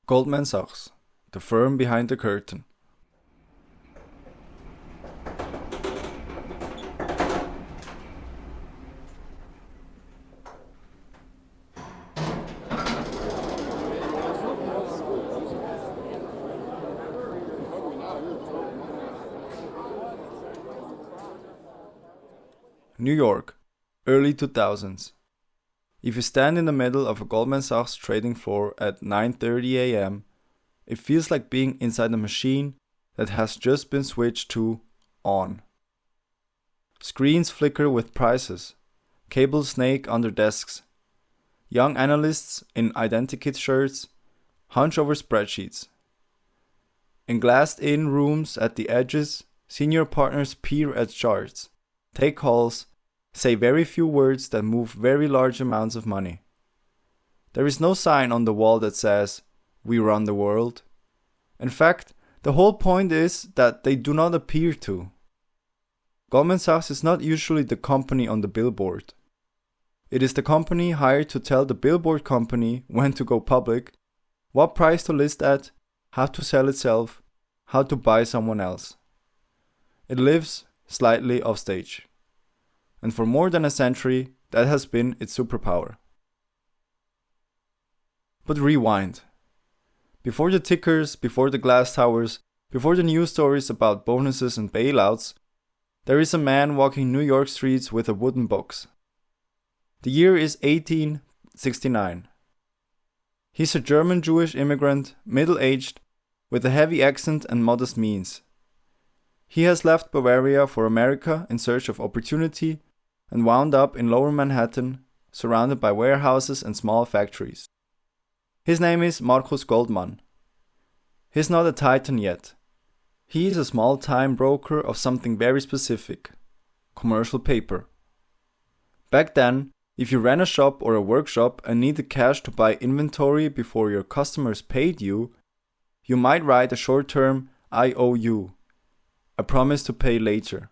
Goldman Sachs, the firm behind the curtain. New York, early 2000s. If you stand in the middle of a Goldman Sachs trading floor at 9:30 a.m., it feels like being inside a machine that has just been switched to on. Screens flicker with prices, cables snake under desks. Young analysts in identikit shirts hunch over spreadsheets. In glassed-in rooms at the edges, senior partners peer at charts, take calls, say very few words that move very large amounts of money. There is no sign on the wall that says, "We run the world." In fact, the whole point is that they do not appear to. Goldman Sachs is not usually the company on the billboard. It is the company hired to tell the billboard company when to go public, what price to list at, how to sell itself, how to buy someone else. It lives slightly offstage. And for more than a century, that has been its superpower. But rewind. Before the tickers, before the glass towers, before the news stories about bonuses and bailouts, there is a man walking New York streets with a wooden box. The year is 1869. He's a German Jewish immigrant, middle-aged, with a heavy accent and modest means. He has left Bavaria for America in search of opportunity and wound up in Lower Manhattan, surrounded by warehouses and small factories. His name is Markus Goldman. He's not a titan yet. He is a small-time broker of something very specific: commercial paper. Back then, if you ran a shop or a workshop and needed cash to buy inventory before your customers paid you, you might write a short-term IOU, a promise to pay later.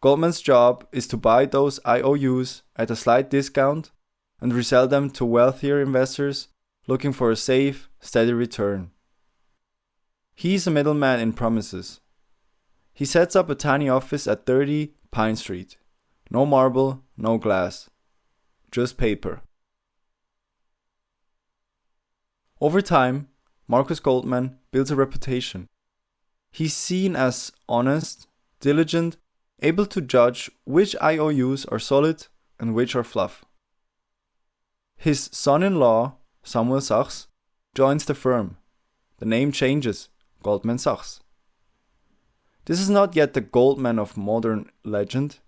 Goldman's job is to buy those IOUs at a slight discount and resell them to wealthier investors looking for a safe, steady return. He's a middleman in promises. He sets up a tiny office at 30 Pine Street. No marble, no glass. Just paper. Over time, Markus Goldman builds a reputation. He's seen as honest, diligent, able to judge which IOUs are solid and which are fluff. His son-in-law, Samuel Sachs, joins the firm. The name changes, Goldman Sachs. This is not yet the Goldman of modern legend.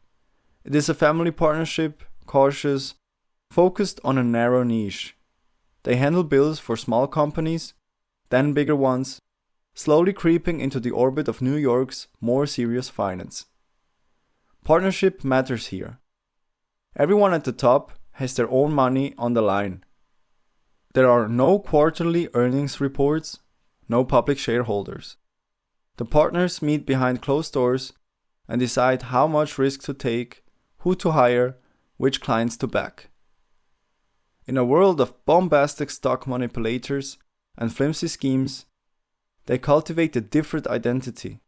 It is a family partnership, cautious, focused on a narrow niche. They handle bills for small companies, then bigger ones, slowly creeping into the orbit of New York's more serious finance. Partnership matters here. Everyone at the top has their own money on the line. There are no quarterly earnings reports, no public shareholders. The partners meet behind closed doors and decide how much risk to take, who to hire, which clients to back. In a world of bombastic stock manipulators and flimsy schemes, they cultivate a different identity: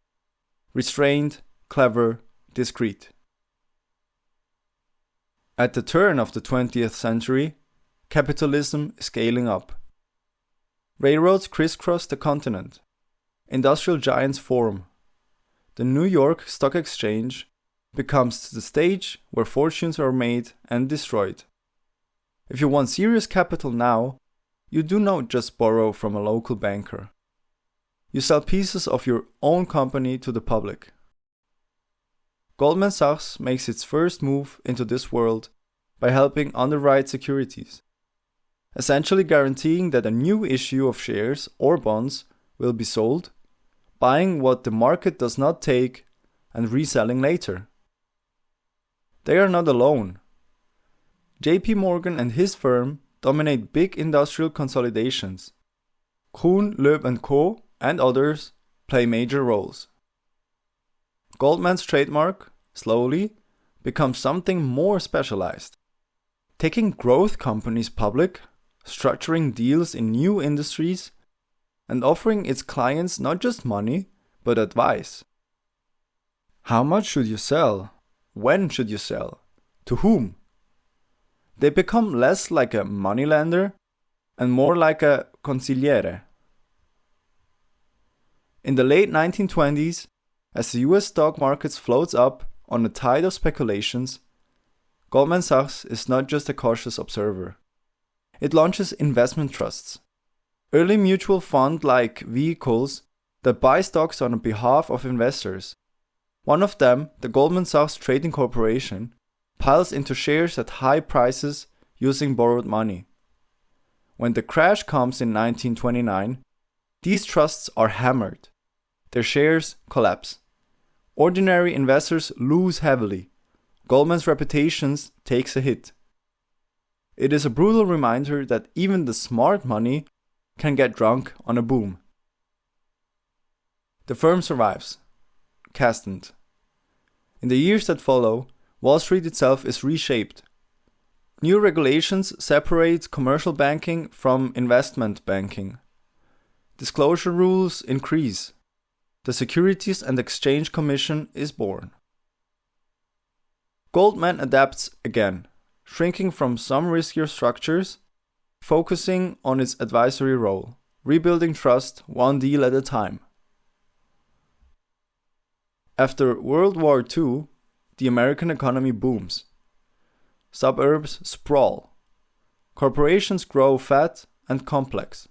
restrained, clever, discreet. At the turn of the 20th century, capitalism is scaling up. Railroads crisscross the continent. Industrial giants form. The New York Stock Exchange becomes the stage where fortunes are made and destroyed. If you want serious capital now, you do not just borrow from a local banker. You sell pieces of your own company to the public. Goldman Sachs makes its first move into this world by helping underwrite securities, essentially guaranteeing that a new issue of shares or bonds will be sold, buying what the market does not take and reselling later. They are not alone. JP Morgan and his firm dominate big industrial consolidations. Kuhn, Loeb & Co. and others play major roles. Goldman's trademark, slowly, becomes something more specialized. Taking growth companies public, structuring deals in new industries, and offering its clients not just money, but advice. How much should you sell? When should you sell? To whom? They become less like a moneylender and more like a consigliere. In the late 1920s, as the US stock markets floats up on a tide of speculations, Goldman Sachs is not just a cautious observer. It launches investment trusts, early mutual fund-like vehicles that buy stocks on behalf of investors. One of them, the Goldman Sachs Trading Corporation, piles into shares at high prices using borrowed money. When the crash comes in 1929, these trusts are hammered. Their shares collapse. Ordinary investors lose heavily. Goldman's reputation takes a hit. It is a brutal reminder that even the smart money can get drunk on a boom. The firm survives. Castent. In the years that follow, Wall Street itself is reshaped. New regulations separate commercial banking from investment banking. Disclosure rules increase. The Securities and Exchange Commission is born. Goldman adapts again, shrinking from some riskier structures, focusing on its advisory role, rebuilding trust one deal at a time. After World War II, the American economy booms. Suburbs sprawl. Corporations grow fat and complex.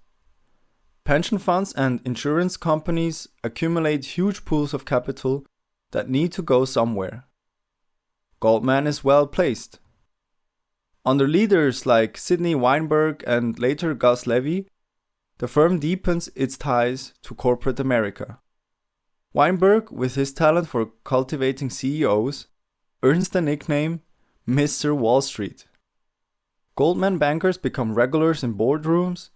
Pension funds and insurance companies accumulate huge pools of capital that need to go somewhere. Goldman is well placed. Under leaders like Sidney Weinberg and later Gus Levy, the firm deepens its ties to corporate America. Weinberg, with his talent for cultivating CEOs, earns the nickname Mr. Wall Street. Goldman bankers become regulars in boardrooms,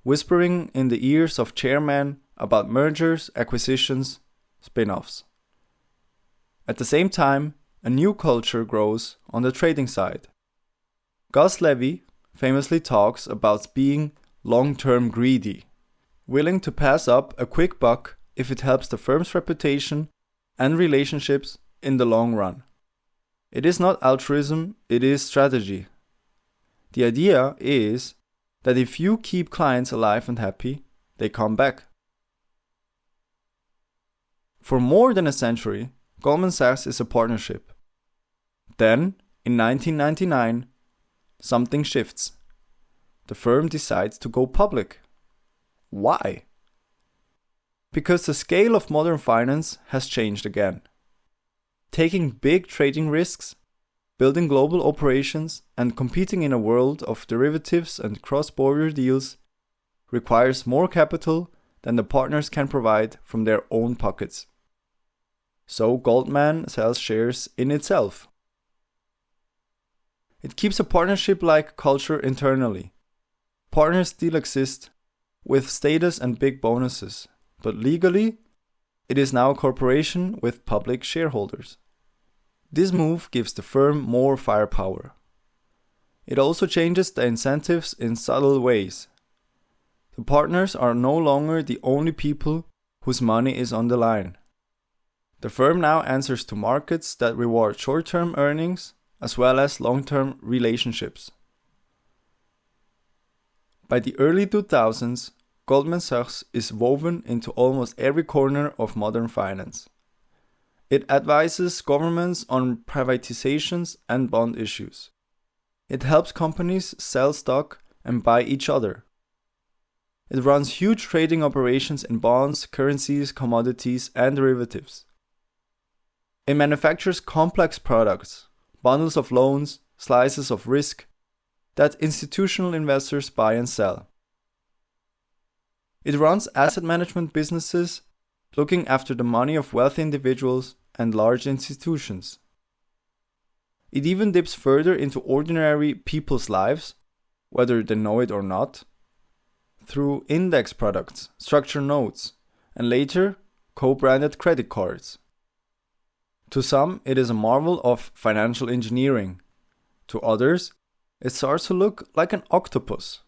whispering in the ears of chairmen about mergers, acquisitions, spin-offs. At the same time, a new culture grows on the trading side. Gus Levy famously talks about being long-term greedy, willing to pass up a quick buck if it helps the firm's reputation and relationships in the long run. It is not altruism, it is strategy. The idea is that if you keep clients alive and happy, they come back. For more than a century, Goldman Sachs is a partnership. Then, in 1999, something shifts. The firm decides to go public. Why? Because the scale of modern finance has changed again. Taking big trading risks, building global operations, and competing in a world of derivatives and cross-border deals requires more capital than the partners can provide from their own pockets. So Goldman sells shares in itself. It keeps a partnership-like culture internally. Partners still exist, with status and big bonuses, but legally, it is now a corporation with public shareholders. This move gives the firm more firepower. It also changes the incentives in subtle ways. The partners are no longer the only people whose money is on the line. The firm now answers to markets that reward short-term earnings as well as long-term relationships. By the early 2000s, Goldman Sachs is woven into almost every corner of modern finance. It advises governments on privatizations and bond issues. It helps companies sell stock and buy each other. It runs huge trading operations in bonds, currencies, commodities, and derivatives. It manufactures complex products, bundles of loans, slices of risk, that institutional investors buy and sell. It runs asset management businesses, looking after the money of wealthy individuals and large institutions. It even dips further into ordinary people's lives, whether they know it or not, through index products, structured notes, and later co-branded credit cards. To some, it is a marvel of financial engineering. To others, it starts to look like an octopus.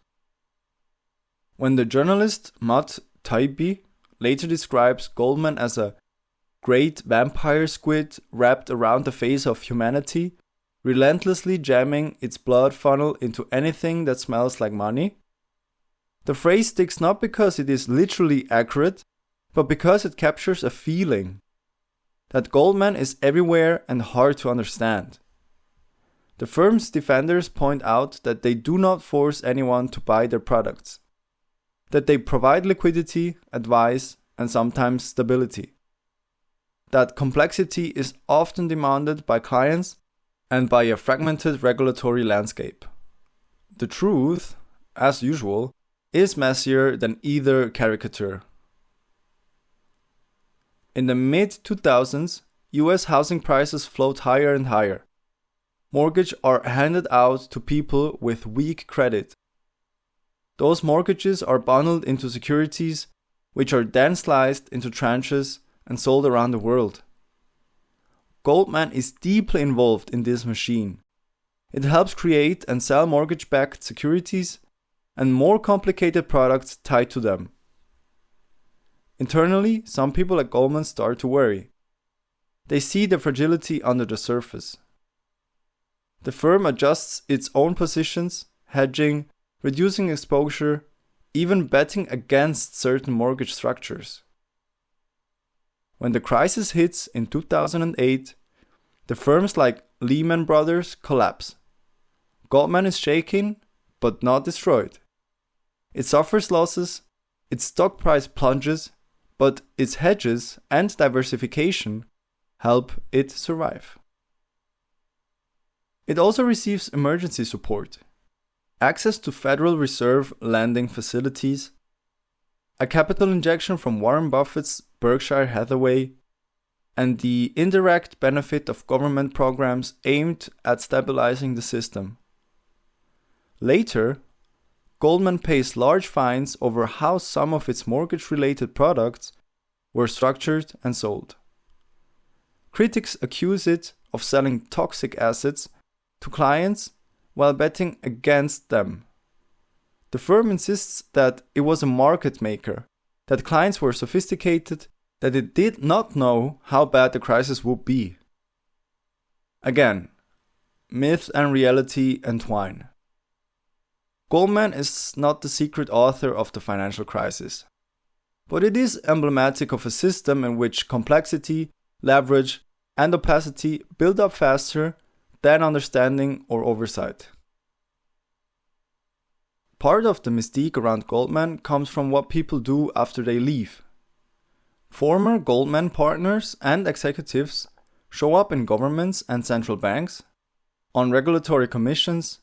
When the journalist Matt Taibbi later describes Goldman as a great vampire squid wrapped around the face of humanity, relentlessly jamming its blood funnel into anything that smells like money, the phrase sticks not because it is literally accurate, but because it captures a feeling that Goldman is everywhere and hard to understand. The firm's defenders point out that they do not force anyone to buy their products, that they provide liquidity, advice, and sometimes stability, that complexity is often demanded by clients and by a fragmented regulatory landscape. The truth, as usual, is messier than either caricature. In the mid-2000s, US housing prices float higher and higher. Mortgages are handed out to people with weak credit. Those mortgages are bundled into securities, which are then sliced into tranches and sold around the world. Goldman is deeply involved in this machine. It helps create and sell mortgage-backed securities and more complicated products tied to them. Internally, some people at Goldman start to worry. They see the fragility under the surface. The firm adjusts its own positions, hedging, reducing exposure, even betting against certain mortgage structures. When the crisis hits in 2008, the firms like Lehman Brothers collapse. Goldman is shaken, but not destroyed. It suffers losses, its stock price plunges, but its hedges and diversification help it survive. It also receives emergency support, access to Federal Reserve lending facilities, a capital injection from Warren Buffett's Berkshire Hathaway, and the indirect benefit of government programs aimed at stabilizing the system. Later, Goldman pays large fines over how some of its mortgage-related products were structured and sold. Critics accuse it of selling toxic assets to clients while betting against them. The firm insists that it was a market maker, that clients were sophisticated, that it did not know how bad the crisis would be. Again, myth and reality entwine. Goldman is not the secret author of the financial crisis, but it is emblematic of a system in which complexity, leverage, and opacity build up faster than understanding or oversight. Part of the mystique around Goldman comes from what people do after they leave. Former Goldman partners and executives show up in governments and central banks, on regulatory commissions,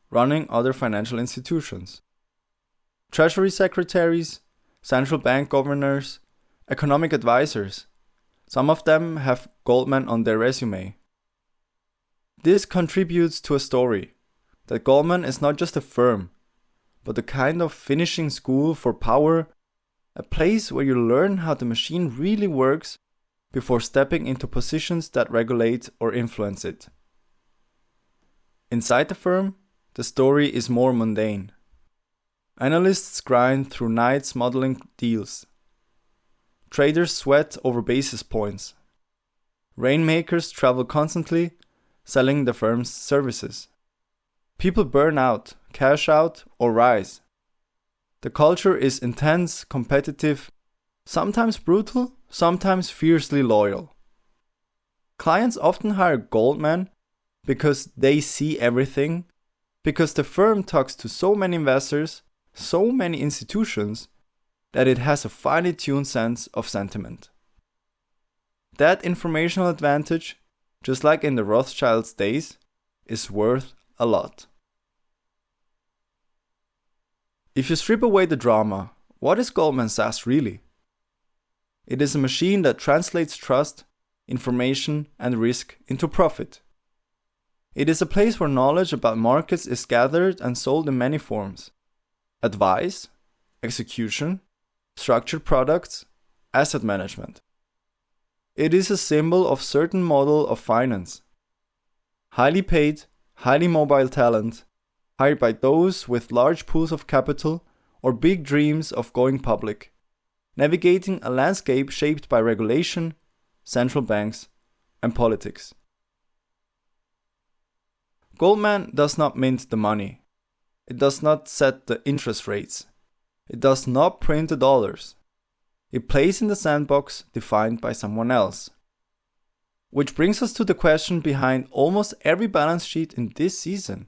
running other financial institutions. Treasury secretaries, central bank governors, economic advisors, some of them have Goldman on their resume. This contributes to a story that Goldman is not just a firm, but a kind of finishing school for power, a place where you learn how the machine really works before stepping into positions that regulate or influence it. Inside the firm, the story is more mundane. Analysts grind through nights modeling deals. Traders sweat over basis points. Rainmakers travel constantly, selling the firm's services. People burn out, cash out, or rise. The culture is intense, competitive, sometimes brutal, sometimes fiercely loyal. Clients often hire Goldman because they see everything, because the firm talks to so many investors, so many institutions, that it has a finely tuned sense of sentiment. That informational advantage, just like in the Rothschilds' days, is worth a lot. If you strip away the drama, what is Goldman Sachs really? It is a machine that translates trust, information, and risk into profit. It is a place where knowledge about markets is gathered and sold in many forms: advice, execution, structured products, asset management. It is a symbol of certain model of finance. Highly paid, highly mobile talent, hired by those with large pools of capital or big dreams of going public, navigating a landscape shaped by regulation, central banks, and politics. Goldman does not mint the money. It does not set the interest rates. It does not print the dollars. It plays in the sandbox defined by someone else. Which brings us to the question behind almost every balance sheet in this season.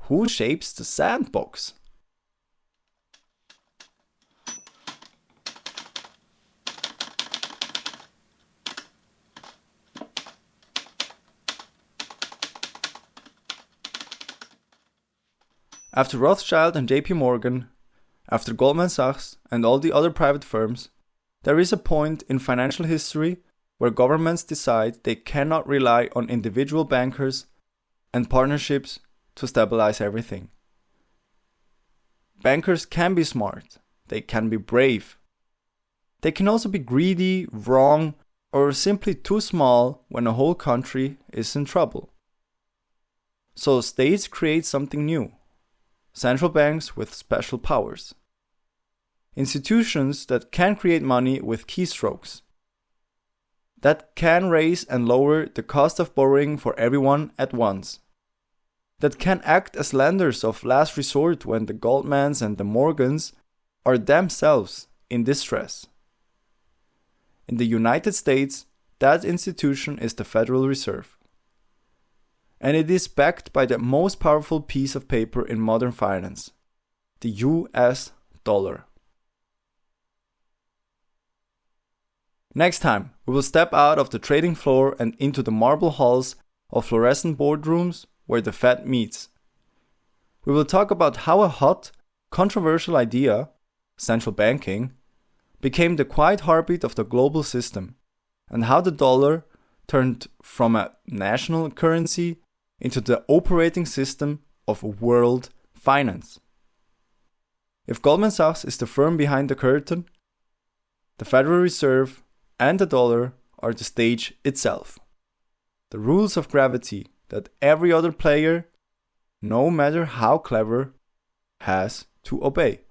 Who shapes the sandbox? After Rothschild and JP Morgan, after Goldman Sachs and all the other private firms, there is a point in financial history where governments decide they cannot rely on individual bankers and partnerships to stabilize everything. Bankers can be smart, they can be brave. They can also be greedy, wrong, or simply too small when a whole country is in trouble. So states create something new. Central banks with special powers. Institutions that can create money with keystrokes. That can raise and lower the cost of borrowing for everyone at once. That can act as lenders of last resort when the Goldmans and the Morgans are themselves in distress. In the United States, that institution is the Federal Reserve. And it is backed by the most powerful piece of paper in modern finance, the US dollar. Next time, we will step out of the trading floor and into the marble halls of fluorescent boardrooms where the Fed meets. We will talk about how a hot, controversial idea, central banking, became the quiet heartbeat of the global system, and how the dollar turned from a national currency into the operating system of world finance. If Goldman Sachs is the firm behind the curtain, the Federal Reserve and the dollar are the stage itself. The rules of gravity that every other player, no matter how clever, has to obey.